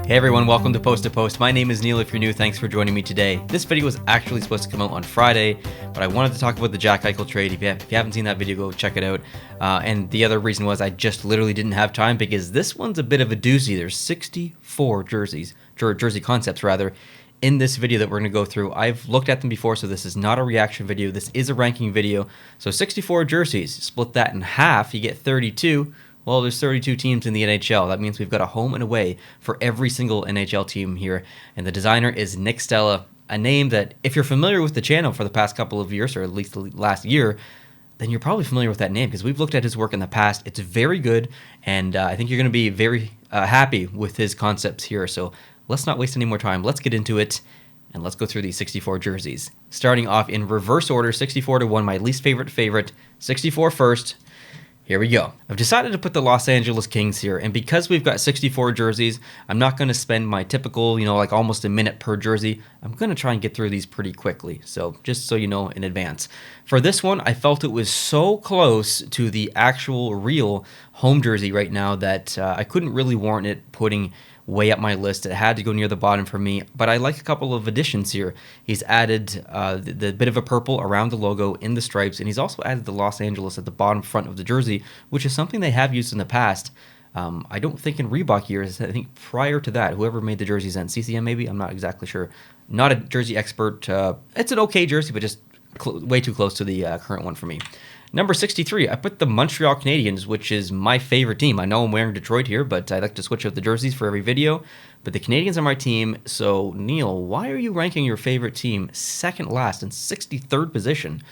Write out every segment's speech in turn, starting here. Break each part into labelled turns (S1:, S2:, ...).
S1: Hey everyone, welcome to Post to Post. My name is Neil. If you're new, thanks for joining me today. This video was actually supposed to come out on Friday, but I wanted to talk about the Jack Eichel trade. If you haven't seen that video, go check it out. And the other reason was I just literally didn't have time because this one's a bit of a doozy. There's 64 jersey concepts rather, in this video that we're going to go through. I've looked at them before, so this is not a reaction video. This is a ranking video. So 64 jerseys, split that in half, you get 32. Well, there's 32 teams in the NHL. That means we've got a home and away for every single NHL team here. And the designer is Nick Stella, a name that if you're familiar with the channel for the past couple of years, or at least the last year, then you're probably familiar with that name because we've looked at his work in the past. It's very good, and I think you're going to be very happy with his concepts here. So let's not waste any more time. Let's get into it, and let's go through these 64 jerseys. Starting off in reverse order, 64 to 1, my least favorite, 64 first. Here we go. I've decided to put the Los Angeles Kings here, and because we've got 64 jerseys, I'm not going to spend my typical, like almost a minute per jersey. I'm going to try and get through these pretty quickly, so just so you know in advance. For this one, I felt it was so close to the actual real home jersey right now that I couldn't really warrant it putting way up my list. It had to go near the bottom for me, but I like a couple of additions here. He's added the bit of a purple around the logo in the stripes, and he's also added the Los Angeles at the bottom front of the jersey, which is something they have used in the past. I don't think in Reebok years. I think prior to that, whoever made the jerseys then, CCM maybe? I'm not exactly sure. Not a jersey expert. It's an okay jersey, but just way too close to the current one for me. Number 63, I put the Montreal Canadiens, which is my favorite team. I know I'm wearing Detroit here, but I like to switch out the jerseys for every video. But the Canadiens are my team, so Neil, why are you ranking your favorite team second last in 63rd position?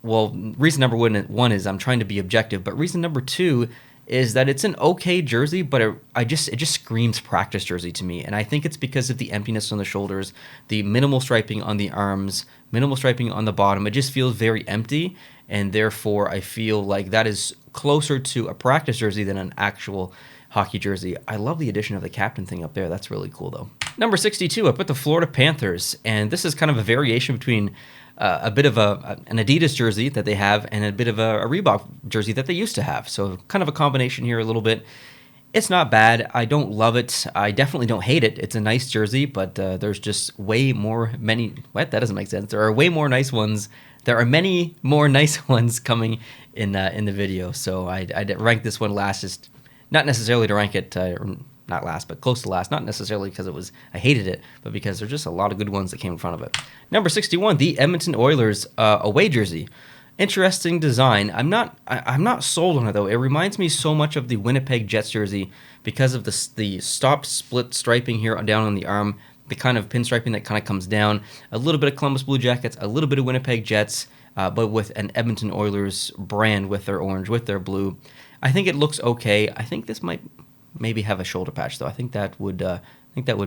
S1: Well, reason number one is I'm trying to be objective, but reason number two is that it's an okay jersey, but it just screams practice jersey to me. And I think it's because of the emptiness on the shoulders, the minimal striping on the arms, minimal striping on the bottom. It just feels very empty, and therefore I feel like that is closer to a practice jersey than an actual hockey jersey. I love the addition of the captain thing up there. That's really cool, though. Number 62, I put the Florida Panthers, and this is kind of a variation between a bit of an Adidas jersey that they have and a bit of a Reebok jersey that they used to have. So kind of a combination here a little bit. It's not bad. I don't love it. I definitely don't hate it. It's a nice jersey, but there's just that doesn't make sense. There are way more nice ones. There are many more nice ones coming in the video. So I ranked this one last, just not necessarily to rank it, not last, but close to last. Not necessarily because I hated it, but because there's just a lot of good ones that came in front of it. Number 61, the Edmonton Oilers away jersey. Interesting design. I'm not sold on it though. It reminds me so much of the Winnipeg Jets jersey because of the stop split striping here down on the arm, the kind of pinstriping that kind of comes down, a little bit of Columbus Blue Jackets, a little bit of Winnipeg Jets, but with an Edmonton Oilers brand with their orange, with their blue. I think it looks okay. I think this might maybe have a shoulder patch though. I think that would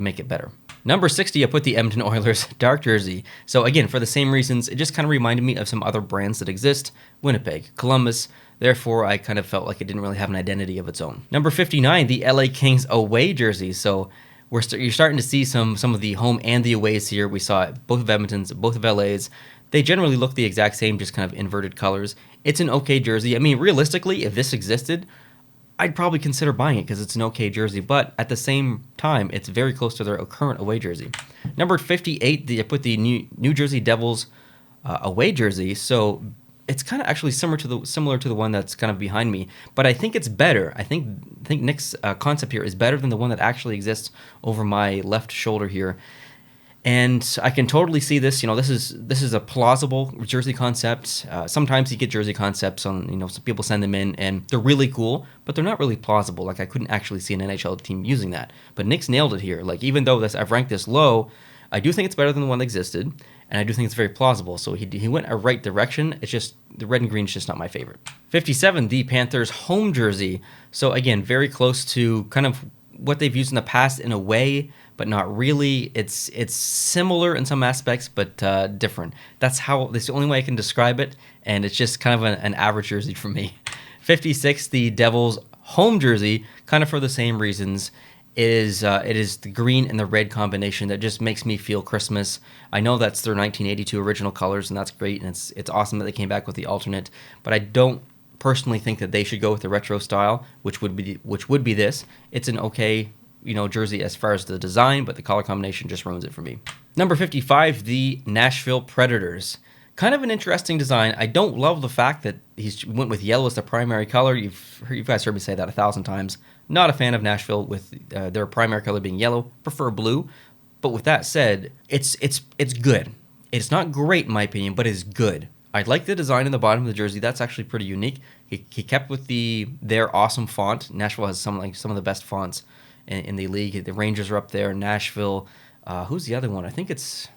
S1: make it better. Number 60, I put the Edmonton Oilers dark jersey. So again, for the same reasons, it just kind of reminded me of some other brands that exist. Winnipeg, Columbus. Therefore, I kind of felt like it didn't really have an identity of its own. Number 59, the LA Kings away jersey. So you're starting to see some of the home and the aways here. We saw it, both of Edmonton's, both of LA's. They generally look the exact same, just kind of inverted colors. It's an okay jersey. I mean, realistically, if this existed, I'd probably consider buying it because it's an okay jersey, but at the same time, it's very close to their current away jersey. Number 58, I put the New Jersey Devils away jersey, so it's kind of actually similar to the one that's kind of behind me, but I think it's better. I think Nick's concept here is better than the one that actually exists over my left shoulder here. And I can totally see this. This is a plausible jersey concept. Sometimes you get jersey concepts on, some people send them in, and they're really cool, but they're not really plausible. Like I couldn't actually see an NHL team using that. But Nick's nailed it here. Like even though I've ranked this low, I do think it's better than the one that existed, and I do think it's very plausible. So he went a right direction. It's just the red and green is just not my favorite. 57, the Panthers home jersey. So again, very close to kind of what they've used in the past in a way, but not really. It's similar in some aspects, but different. That's the only way I can describe it, and it's just kind of an average jersey for me. 56, the Devils home jersey, kind of for the same reasons. It is the green and the red combination that just makes me feel Christmas. I know that's their 1982 original colors, and that's great, and it's awesome that they came back with the alternate, but I don't personally think that they should go with the retro style, which would be this. It's an okay jersey as far as the design, but the color combination just ruins it for me. Number 55, the Nashville Predators. Kind of an interesting design. I don't love the fact that he went with yellow as the primary color. You guys heard me say that 1,000 times. Not a fan of Nashville with their primary color being yellow. Prefer blue. But with that said, it's good. It's not great in my opinion, but it's good. I like the design in the bottom of the jersey. That's actually pretty unique. He kept with their awesome font. Nashville has some of the best fonts in the league. The Rangers are up there. Nashville. Who's the other one? I think is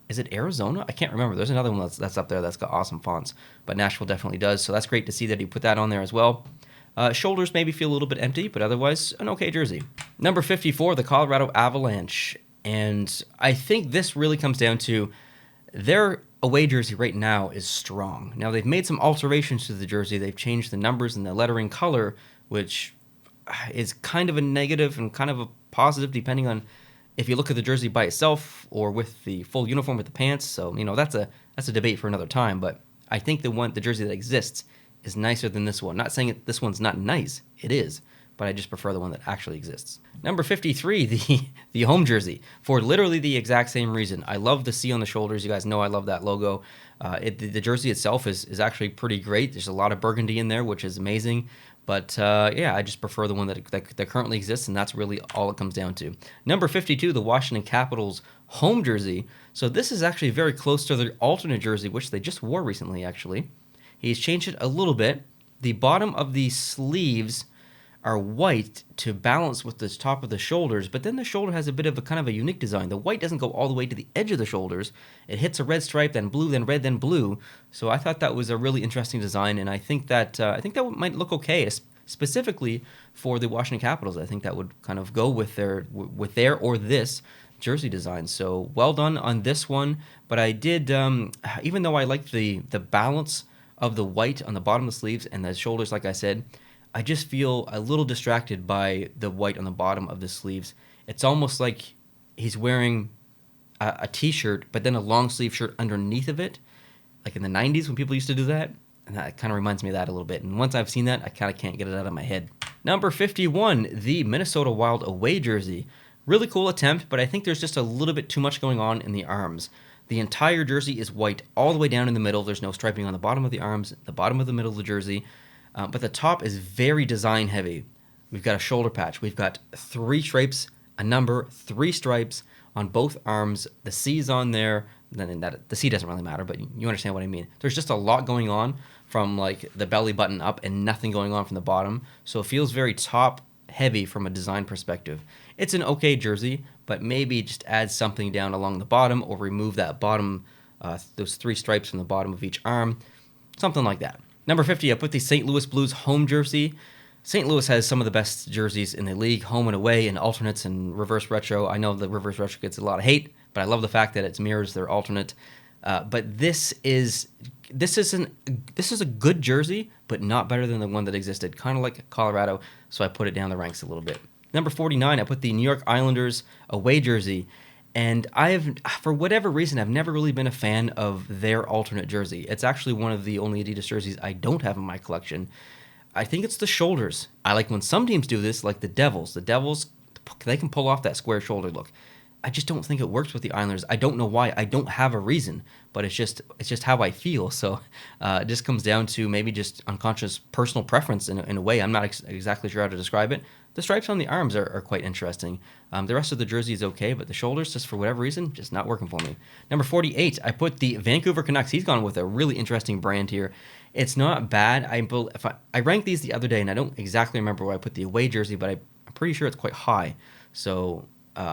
S1: it Arizona? I can't remember. There's another one that's up there that's got awesome fonts. But Nashville definitely does. So that's great to see that he put that on there as well. Shoulders maybe feel a little bit empty, but otherwise an okay jersey. Number 54, the Colorado Avalanche. And I think this really comes down to their away jersey right now is strong. Now, they've made some alterations to the jersey. They've changed the numbers and the lettering color, which is kind of a negative and kind of a positive depending on if you look at the jersey by itself or with the full uniform with the pants. So, that's a debate for another time. But I think the jersey that exists is nicer than this one. Not saying this one's not nice. It is. But I just prefer the one that actually exists. Number 53, the home jersey, for literally the exact same reason. I love the C on the shoulders. You guys know I love that logo. The jersey itself is actually pretty great. There's a lot of burgundy in there, which is amazing. But yeah, I just prefer the one that currently exists, and that's really all it comes down to. Number 52, the Washington Capitals home jersey. So this is actually very close to their alternate jersey, which they just wore recently, actually. He's changed it a little bit. The bottom of the sleeves are white to balance with the top of the shoulders, but then the shoulder has a bit of a kind of a unique design. The white doesn't go all the way to the edge of the shoulders. It hits a red stripe, then blue, then red, then blue. So I thought that was a really interesting design, and I think that might look okay, specifically for the Washington Capitals. I think that would kind of go with their or this jersey design. So well done on this one. But I did, even though I liked the balance of the white on the bottom of the sleeves and the shoulders, like I said, I just feel a little distracted by the white on the bottom of the sleeves. It's almost like he's wearing a t-shirt, but then a long sleeve shirt underneath of it, like in the 90s when people used to do that. And that kind of reminds me of that a little bit. And once I've seen that, I kind of can't get it out of my head. Number 51, the Minnesota Wild away jersey. Really cool attempt, but I think there's just a little bit too much going on in the arms. The entire jersey is white all the way down in the middle. There's no striping on the bottom of the arms, the bottom of the middle of the jersey. But the top is very design heavy. We've got a shoulder patch. We've got 3 stripes, a number, 3 stripes on both arms. The C's on there. Then the C doesn't really matter, but you understand what I mean. There's just a lot going on from like the belly button up and nothing going on from the bottom. So it feels very top heavy from a design perspective. It's an okay jersey, but maybe just add something down along the bottom or remove that bottom, those 3 stripes from the bottom of each arm. Something like that. Number 50, I put the St. Louis Blues home jersey. St. Louis has some of the best jerseys in the league, home and away, and alternates and reverse retro. I know the reverse retro gets a lot of hate, but I love the fact that it mirrors their alternate. But this is a good jersey, but not better than the one that existed, kind of like Colorado, so I put it down the ranks a little bit. Number 49, I put the New York Islanders away jersey. And for whatever reason, I've never really been a fan of their alternate jersey. It's actually one of the only Adidas jerseys I don't have in my collection. I think it's the shoulders. I like when some teams do this, like the Devils. The Devils, they can pull off that square shoulder look. I just don't think it works with the Islanders. I don't know why. I don't have a reason, but it's just how I feel. So it just comes down to maybe just unconscious personal preference in a way. I'm not exactly sure how to describe it. The stripes on the arms are quite interesting. The rest of the jersey is okay, but the shoulders, just for whatever reason, just not working for me. Number 48, I put the Vancouver Canucks. He's gone with a really interesting brand here. It's not bad. I ranked these the other day, and I don't exactly remember where I put the away jersey, but I'm pretty sure it's quite high. So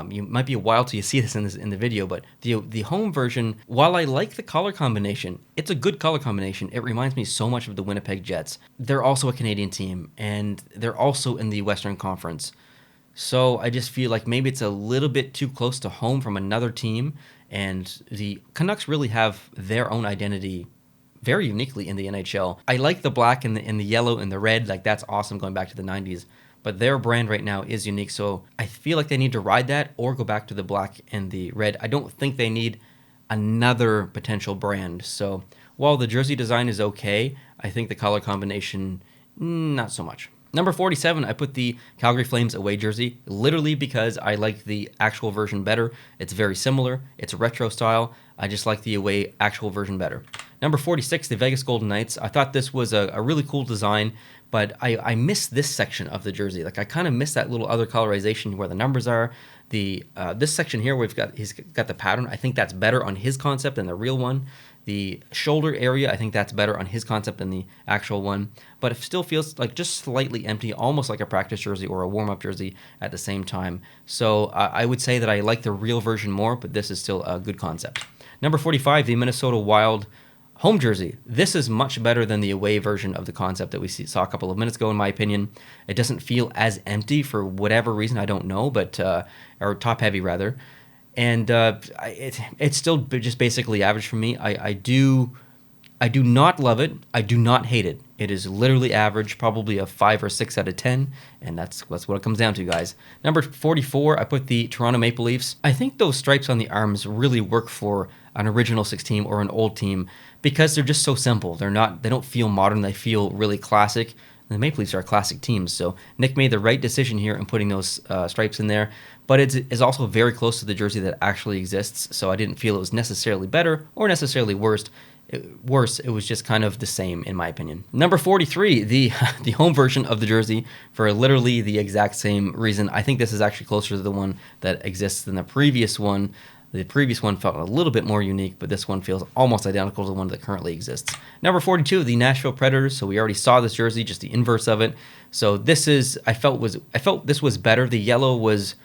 S1: you might be a while till you see this in the video, but the home version, while I like the color combination, it's a good color combination. It reminds me so much of the Winnipeg Jets. They're also a Canadian team, and they're also in the Western Conference. So I just feel like maybe it's a little bit too close to home from another team, and the Canucks really have their own identity very uniquely in the NHL. I like the black and the yellow and the red, like that's awesome going back to the 90s. But their brand right now is unique, so I feel like they need to ride that or go back to the black and the red. I don't think they need another potential brand. So while the jersey design is okay, I think the color combination, not so much. Number 47, I put the Calgary Flames away jersey, literally because I like the actual version better. It's very similar. It's a retro style. I just like the away actual version better. Number 46, the Vegas Golden Knights. I thought this was a really cool design, but I miss this section of the jersey. Like, I kind of miss that little other colorization where the numbers are. This section here, where he's got the pattern, I think that's better on his concept than the real one. The shoulder area, I think that's better on his concept than the actual one, but it still feels like just slightly empty, almost like a practice jersey or a warm-up jersey at the same time. So I would say that I like the real version more, but this is still a good concept. Number 45, the Minnesota Wild home jersey. This is much better than the away version of the concept that we saw a couple of minutes ago, in my opinion. It doesn't feel as empty for whatever reason, I don't know, but or top-heavy rather. And it's still just basically average for me. I do not love it. I do not hate it. It is literally average, probably a 5 or 6 out of 10, and that's what it comes down to, guys. Number 44, I put the Toronto Maple Leafs. I think those stripes on the arms really work for an original 6 team or an old team because they're just so simple. They don't feel modern. They feel really classic. The Maple Leafs are a classic team, so Nick made the right decision here in putting those stripes in there, but it's also very close to the jersey that actually exists, so I didn't feel it was necessarily better or necessarily worse. It was just kind of the same, in my opinion. Number 43, the home version of the jersey, for literally the exact same reason. I think this is actually closer to the one that exists than the previous one. The previous one felt a little bit more unique, but this one feels almost identical to the one that currently exists. Number 42, the Nashville Predators. So we already saw this jersey, just the inverse of it. So this is, I felt this was better. The yellow was,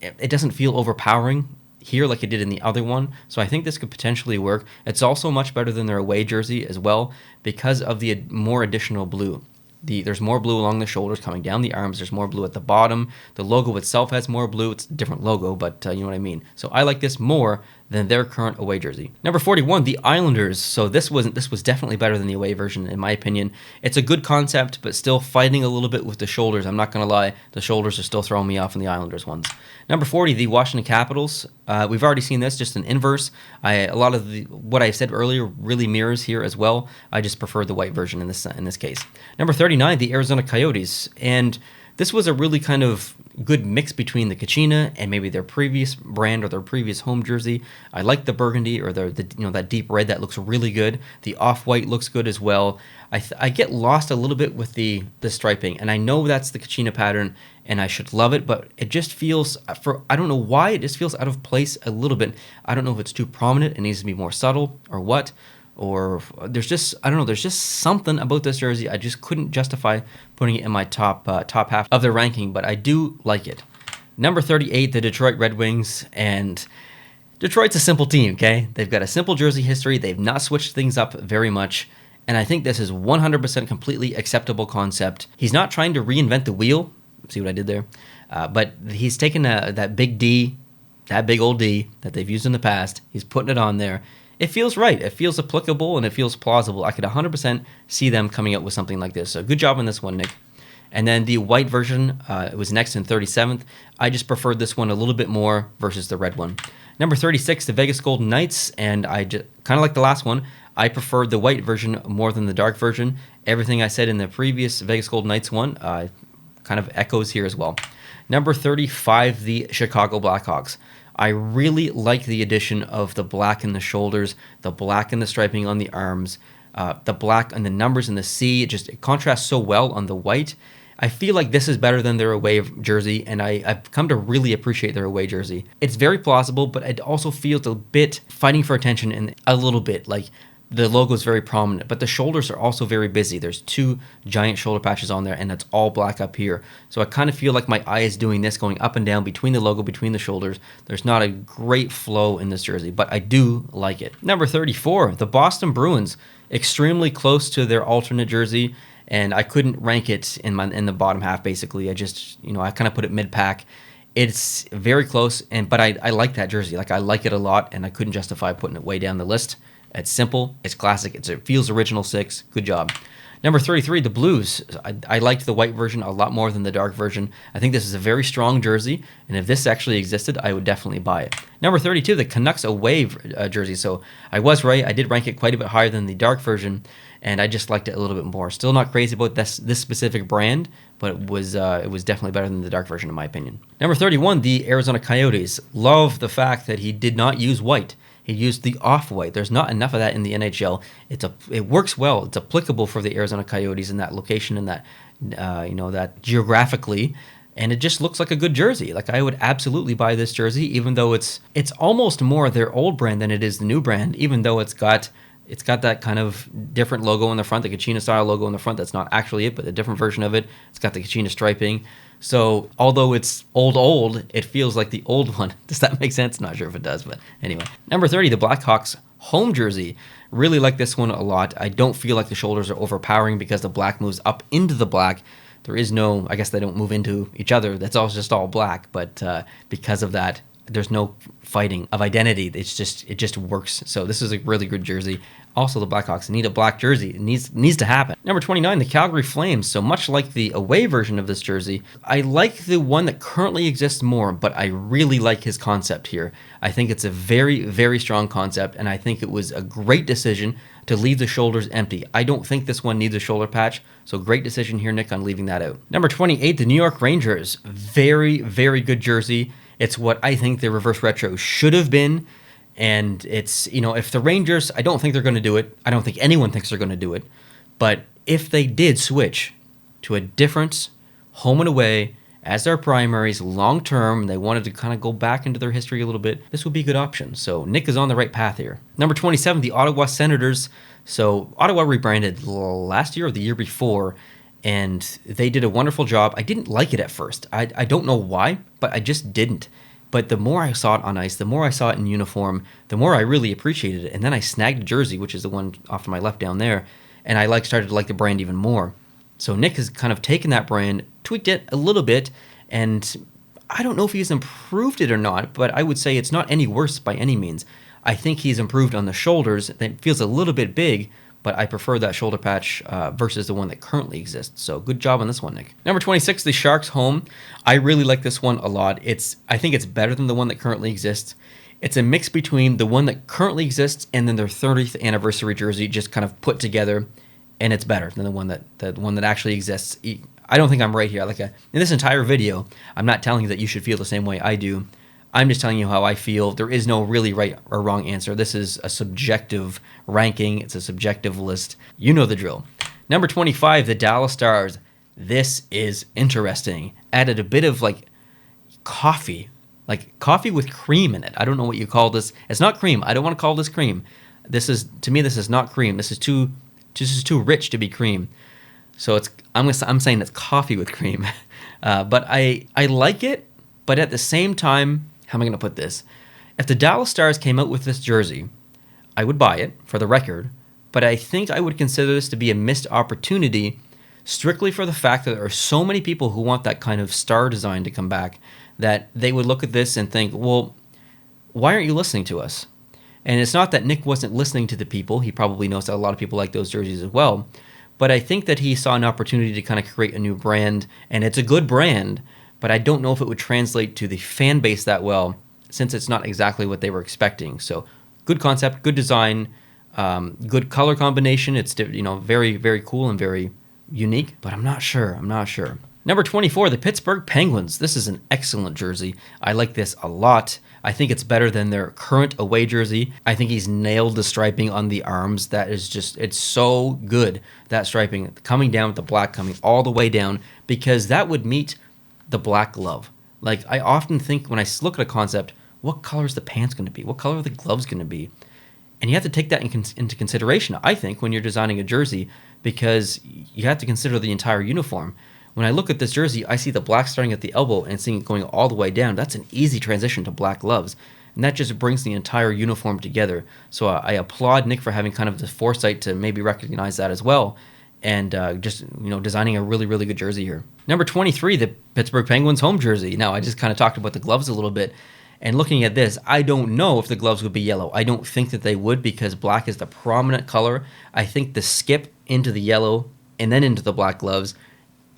S1: it doesn't feel overpowering here like it did in the other one. So I think this could potentially work. It's also much better than their away jersey as well because of the more additional blue. There's more blue along the shoulders, coming down the arms. There's more blue at the bottom. The logo itself has more blue. It's a different logo, but you know what I mean. So I like this more than their current away jersey. Number 41, the Islanders. So this was definitely better than the away version, in my opinion. It's a good concept, but still fighting a little bit with the shoulders. I'm not going to lie. The shoulders are still throwing me off in the Islanders ones. Number 40, the Washington Capitals. We've already seen this, just an inverse. A lot of what I said earlier really mirrors here as well. I just prefer the white version in this case. Number 39, the Arizona Coyotes. And this was a really kind of good mix between the Kachina and maybe their previous brand or their previous home jersey. I like the burgundy or the that deep red. That looks really good. The off-white looks good as well. I get lost a little bit with the striping, and I know that's the Kachina pattern, and I should love it, but it just feels, I don't know why, it just feels out of place a little bit. I don't know if it's too prominent, it needs to be more subtle, or what. Or there's just, I don't know, there's just something about this jersey. I just couldn't justify putting it in my top half of the ranking, but I do like it. Number 38, the Detroit Red Wings. And Detroit's a simple team, okay? They've got a simple jersey history. They've not switched things up very much. And I think this is 100% completely acceptable concept. He's not trying to reinvent the wheel. See what I did there? But he's taken that big D, that big old D that they've used in the past. He's putting it on there. It feels right. It feels applicable, and it feels plausible. I could 100% see them coming up with something like this. So good job on this one, Nick. And then the white version, it was next in 37th. I just preferred this one a little bit more versus the red one. Number 36, the Vegas Golden Knights, and I just kind of like the last one. I preferred the white version more than the dark version. Everything I said in the previous Vegas Golden Knights one kind of echoes here as well. Number 35, the Chicago Blackhawks. I really like the addition of the black in the shoulders, the black and the striping on the arms, the black and the numbers in the C. It contrasts so well on the white. I feel like this is better than their away jersey, and I've come to really appreciate their away jersey. It's very plausible, but it also feels a bit fighting for attention and a little bit. Like, the logo is very prominent, but the shoulders are also very busy. There's 2 giant shoulder patches on there, and it's all black up here. So I kind of feel like my eye is doing this, going up and down between the logo, between the shoulders. There's not a great flow in this jersey, but I do like it. Number 34, the Boston Bruins. Extremely close to their alternate jersey, and I couldn't rank it in the bottom half, basically. I just, I kind of put it mid-pack. It's very close, but I like that jersey. Like, I like it a lot, and I couldn't justify putting it way down the list. It's simple, it's classic, it feels original 6. Good job. Number 33, the Blues. I liked the white version a lot more than the dark version. I think this is a very strong jersey, and if this actually existed, I would definitely buy it. Number 32, the Canucks away jersey. So I was right. I did rank it quite a bit higher than the dark version, and I just liked it a little bit more. Still not crazy about this specific brand, but it was definitely better than the dark version in my opinion. Number 31, the Arizona Coyotes. Love the fact that he did not use white. He used the off-white. There's not enough of that in the NHL. It works well. It's applicable for the Arizona Coyotes in that location and that that geographically, and it just looks like a good jersey. Like I would absolutely buy this jersey, even though it's almost more their old brand than it is the new brand. Even though it's got that kind of different logo on the front, the Kachina style logo on the front. That's not actually it, but a different version of it. It's got the Kachina striping. So although it's old, it feels like the old one. Does that make sense? Not sure if it does, but anyway. Number 30, the Blackhawks home jersey. Really like this one a lot. I don't feel like the shoulders are overpowering because the black moves up into the black. There is no, I guess they don't move into each other. That's all just all black, but because of that, there's no fighting of identity. It just works. So this is a really good jersey. Also, the Blackhawks need a black jersey. It needs to happen. Number 29, the Calgary Flames. So much like the away version of this jersey, I like the one that currently exists more, but I really like his concept here. I think it's a very, very strong concept, and I think it was a great decision to leave the shoulders empty. I don't think this one needs a shoulder patch, so great decision here, Nick, on leaving that out. Number 28, the New York Rangers. Very, very good jersey. It's what I think the reverse retro should have been. And it's, if the Rangers, I don't think they're going to do it. I don't think anyone thinks they're going to do it. But if they did switch to a different home and away as their primaries long term, they wanted to kind of go back into their history a little bit, this would be a good option. So Nick is on the right path here. Number 27, the Ottawa Senators. So Ottawa rebranded last year or the year before, and they did a wonderful job. I didn't like it at first. I don't know why, but I just didn't. But the more I saw it on ice, the more I saw it in uniform, the more I really appreciated it. And then I snagged a jersey, which is the one off to my left down there, and I started to like the brand even more. So Nick has kind of taken that brand, tweaked it a little bit, and I don't know if he's improved it or not, but I would say it's not any worse by any means. I think he's improved on the shoulders. It feels a little bit big, but I prefer that shoulder patch versus the one that currently exists. So good job on this one, Nick. Number 26, the Sharks home. I really like this one a lot. I think it's better than the one that currently exists. It's a mix between the one that currently exists and then their 30th anniversary jersey just kind of put together, and it's better than the one that actually exists. I don't think I'm right here. In this entire video, I'm not telling you that you should feel the same way I do. I'm just telling you how I feel. There is no really right or wrong answer. This is a subjective ranking. It's a subjective list. You know the drill. Number 25, the Dallas Stars. This is interesting. Added a bit of coffee. Coffee with cream in it. I don't know what you call this. It's not cream. I don't want to call this cream. To me, this is not cream. This is too rich to be cream. So I'm saying it's coffee with cream. But I like it, but at the same time, how am I going to put this? If the Dallas Stars came out with this jersey, I would buy it, for the record, but I think I would consider this to be a missed opportunity strictly for the fact that there are so many people who want that kind of star design to come back that they would look at this and think, well, why aren't you listening to us? And it's not that Nick wasn't listening to the people. He probably knows that a lot of people like those jerseys as well. But I think that he saw an opportunity to kind of create a new brand, and it's a good brand, but I don't know if it would translate to the fan base that well, since it's not exactly what they were expecting. So good concept, good design, good color combination. It's very, very cool and very unique, but I'm not sure. Number 24, the Pittsburgh Penguins. This is an excellent jersey. I like this a lot. I think it's better than their current away jersey. I think he's nailed the striping on the arms. That is it's so good, that striping coming down with the black coming all the way down, because that would meet the black glove. I often think when I look at a concept, what color is the pants going to be? What color are the gloves going to be? And you have to take that into consideration, I think, when you're designing a jersey, because you have to consider the entire uniform. When I look at this jersey, I see the black starting at the elbow and seeing it going all the way down. That's an easy transition to black gloves. And that just brings the entire uniform together. So I applaud Nick for having kind of the foresight to maybe recognize that as well. And designing a really, really good jersey here. Number 23, the Pittsburgh Penguins home jersey. Now, I just kind of talked about the gloves a little bit. And looking at this, I don't know if the gloves would be yellow. I don't think that they would, because black is the prominent color. I think the skip into the yellow and then into the black gloves.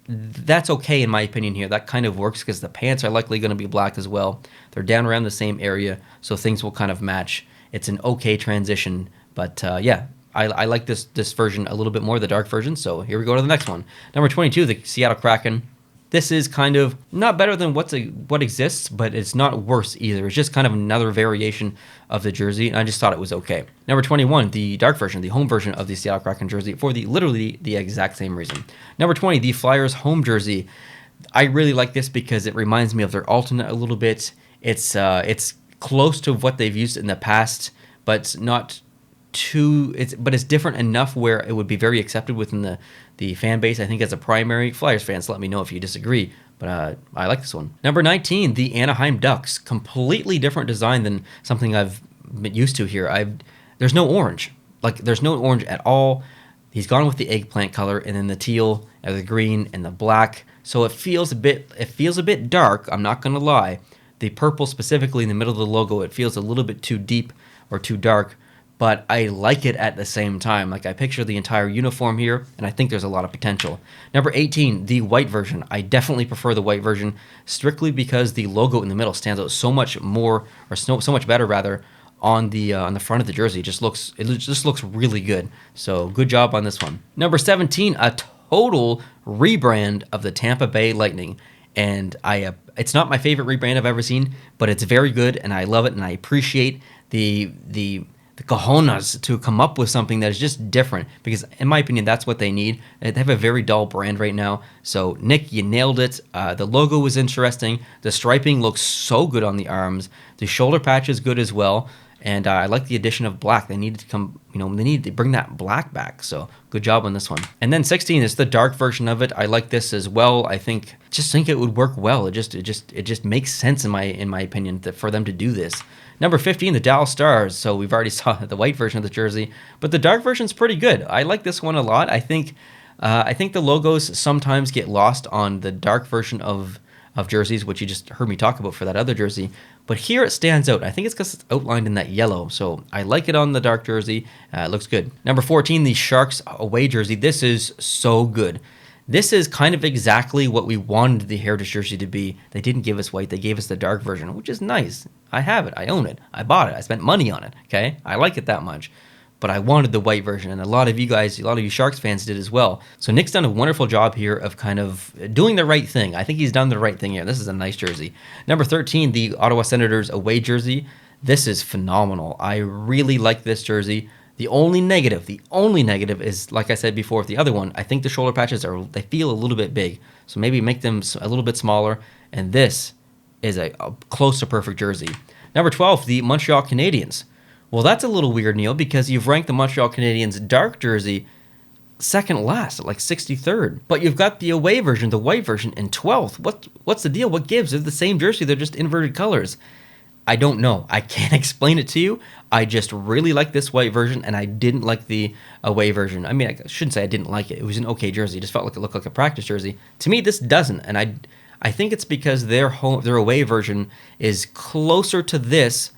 S1: That's okay in my opinion here. That kind of works because the pants are likely going to be black as well. They're down around the same area, so things will kind of match. It's an okay transition, but yeah, I like this version a little bit more, the dark version. So here we go to the next one. Number 22, the Seattle Kraken. This is kind of not better than what exists, but it's not worse either. It's just kind of another variation of the jersey, and I just thought it was okay. Number 21, the dark version, the home version of the Seattle Kraken jersey for literally the exact same reason. Number 20, the Flyers home jersey. I really like this because it reminds me of their alternate a little bit. It's close to what they've used in the past, but not too. It's different enough where it would be very accepted within the fan base. I think as a primary Flyers fans, let me know if you disagree, but I like this one. Number 19, the Anaheim Ducks. Completely different design than something I've been used to here. There's no orange. Like, there's no orange at all. He's gone with the eggplant color and then the teal and the green and the black. So it feels a bit dark, I'm not going to lie. The purple specifically in the middle of the logo, it feels a little bit too deep or too dark, but I like it at the same time. Like, I picture the entire uniform here, and I think there's a lot of potential. Number 18, the white version. I definitely prefer the white version, strictly because the logo in the middle stands out so much more, or so much better rather, on the front of the jersey. It just looks really good. So good job on this one. Number 17, a total rebrand of the Tampa Bay Lightning, and it's not my favorite rebrand I've ever seen, but it's very good, and I love it, and I appreciate the cojones to come up with something that is just different, because in my opinion that's what they need. They have a very dull brand right now. So Nick, you nailed it. The logo was interesting. The striping looks so good on the arms. The shoulder patch is good as well, and I like the addition of black. They needed to they needed to bring that black back, so good job on this one. And then 16 is the dark version of it. I like this as well. I think it would work well. It just makes sense in my opinion for them to do this. Number 15, the Dallas Stars. So we've already saw the white version of the jersey, but the dark version's pretty good. I like this one a lot. I think the logos sometimes get lost on the dark version of jerseys, which you just heard me talk about for that other jersey. But here it stands out. I think it's because it's outlined in that yellow. So I like it on the dark jersey. It looks good. Number 14, the Sharks away jersey. This is so good. This is kind of exactly what we wanted the Heritage jersey to be. They didn't give us white. They gave us the dark version, which is nice. I have it. I own it. I bought it. I spent money on it. Okay? I like it that much. But I wanted the white version, and a lot of you Sharks fans did as well. So Nick's done a wonderful job here of kind of doing the right thing. I think he's done the right thing here. This is a nice jersey. Number 13, the Ottawa Senators away jersey. This is phenomenal. I really like this jersey. The only negative is, like I said before with the other one, I think the shoulder patches they feel a little bit big. So maybe make them a little bit smaller. And this is a close to perfect jersey. Number 12, the Montreal Canadiens. Well, that's a little weird, Neil, because you've ranked the Montreal Canadiens dark jersey second last at like 63rd. But you've got the away version, the white version, in 12th. What's the deal? What gives? They're the same jersey. They're just inverted colors. I don't know. I can't explain it to you. I just really like this white version, and I didn't like the away version. I mean, I shouldn't say I didn't like it. It was an okay jersey. It just felt like it looked like a practice jersey. To me, this doesn't, and I think it's because their away version is closer to this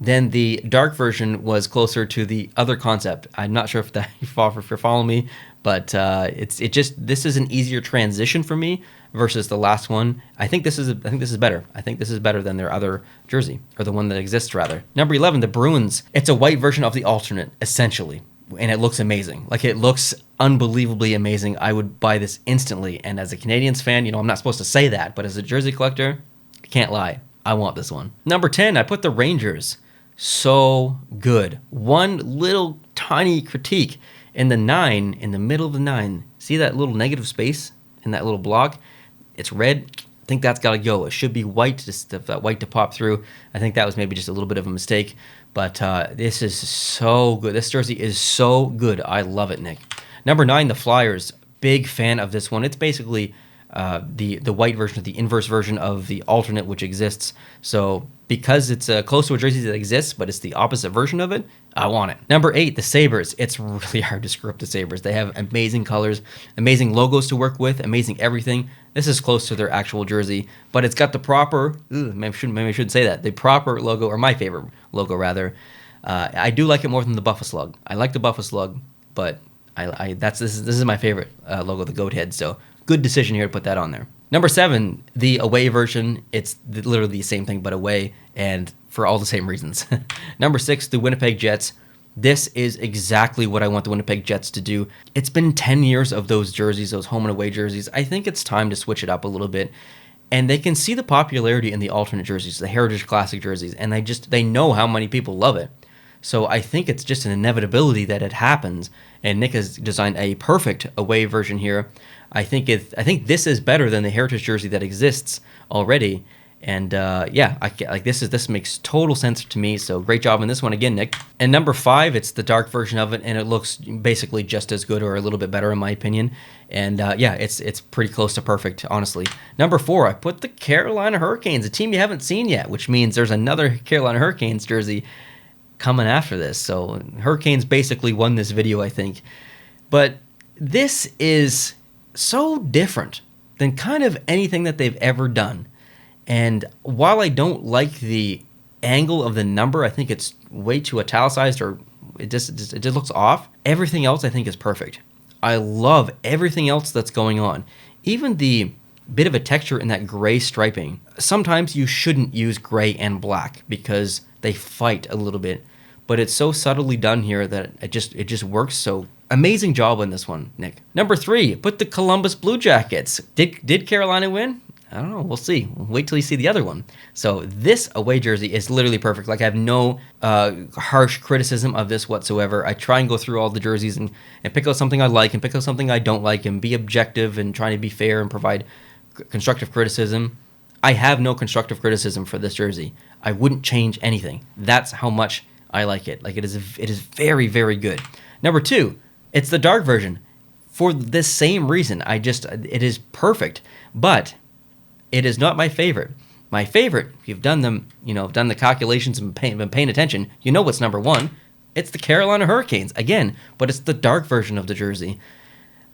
S1: than the dark version was closer to the other concept. I'm not sure if you're following me, but this is an easier transition for me versus the last one. I think this is better. I think this is better than their other jersey, or the one that exists rather. Number 11, the Bruins. It's a white version of the alternate, essentially, and it looks amazing. Like, it looks unbelievably amazing. I would buy this instantly. And as a Canadiens fan, I'm not supposed to say that, but as a jersey collector, I can't lie. I want this one. Number 10, I put the Rangers. So good. One little tiny critique in the 9, in the middle of the 9. See that little negative space in that little block? It's red. I think that's got to go. It should be white, just that white to pop through. I think that was maybe just a little bit of a mistake. But this is so good. This jersey is so good. I love it, Nick. Number 9, the Flyers. Big fan of this one. It's basically the white version, the inverse version of the alternate which exists. So because it's close to a jersey that exists, but it's the opposite version of it, I want it. Number 8, the Sabres. It's really hard to screw up the Sabres. They have amazing colors, amazing logos to work with, amazing everything. This is close to their actual jersey, but it's got the proper, maybe I shouldn't say that, the proper logo, or my favorite logo rather. I do like it more than the Buffalo Slug. I like the Buffalo Slug, but This is my favorite logo, the goat head. So good decision here to put that on there. Number 7, the away version. It's literally the same thing but away, and for all the same reasons. Number 6, the Winnipeg Jets. This is exactly what I want the Winnipeg Jets to do. It's been 10 years of those jerseys, those home and away jerseys. I think it's time to switch it up a little bit. And they can see the popularity in the alternate jerseys, the Heritage Classic jerseys, and they know how many people love it. So I think it's just an inevitability that it happens. And Nick has designed a perfect away version here. I think this is better than the Heritage jersey that exists already. And this makes total sense to me. So great job on this one again, Nick. And number 5, it's the dark version of it, and it looks basically just as good or a little bit better in my opinion. And it's pretty close to perfect, honestly. Number 4, I put the Carolina Hurricanes, a team you haven't seen yet, which means there's another Carolina Hurricanes jersey coming after this. So Hurricanes basically won this video, I think. But this is so different than kind of anything that they've ever done. And while I don't like the angle of the number, I think it's way too italicized, or it just looks off. Everything else I think is perfect. I love everything else that's going on. Even the bit of a texture in that gray striping. Sometimes you shouldn't use gray and black because they fight a little bit, but it's so subtly done here that it just works. So amazing job on this one, Nick. Number 3, put the Columbus Blue Jackets. Did Carolina win? I don't know. We'll see. Wait till you see the other one. So this away jersey is literally perfect. Like, I have no harsh criticism of this whatsoever. I try and go through all the jerseys and pick out something I like and pick out something I don't like and be objective and try to be fair and provide constructive criticism. I have no constructive criticism for this jersey. I wouldn't change anything. That's how much I like it. Like, it is very, very good. Number 2, it's the dark version. For this same reason, it is perfect. But it is not my favorite. My favorite, if you've done the calculations and been paying attention, you know what's number 1. It's the Carolina Hurricanes, again, but it's the dark version of the jersey.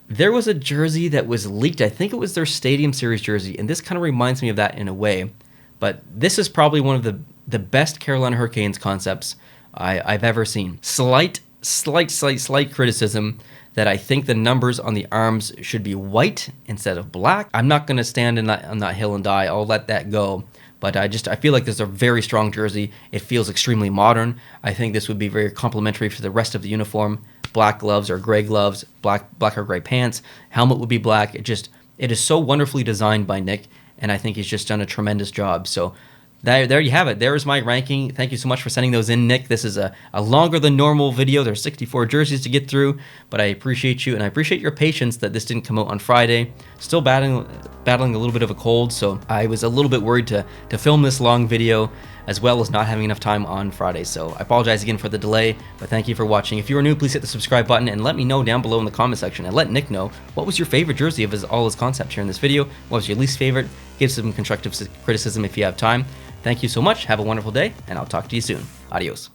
S1: There was a jersey that was leaked. I think it was their Stadium Series jersey, and this kind of reminds me of that in a way. But this is probably one of the best Carolina Hurricanes concepts I've ever seen. Slight criticism that I think the numbers on the arms should be white instead of black. I'm not going to stand on that hill and die. I'll let that go. But I feel like this is a very strong jersey. It feels extremely modern. I think this would be very complimentary for the rest of the uniform. Black gloves or gray gloves, black or gray pants. Helmet would be black. It is so wonderfully designed by Nick, and I think he's just done a tremendous job. So there you have it. There's my ranking. Thank you so much for sending those in, Nick. This is a longer than normal video. There's 64 jerseys to get through, but I appreciate you, and I appreciate your patience that this didn't come out on Friday. Still battling a little bit of a cold, so I was a little bit worried to film this long video, as well as not having enough time on Friday. So I apologize again for the delay, but thank you for watching. If you are new, please hit the subscribe button and let me know down below in the comment section, and let Nick know what was your favorite jersey of all his concepts here in this video. What was your least favorite? Give some constructive criticism if you have time. Thank you so much. Have a wonderful day, and I'll talk to you soon. Adios.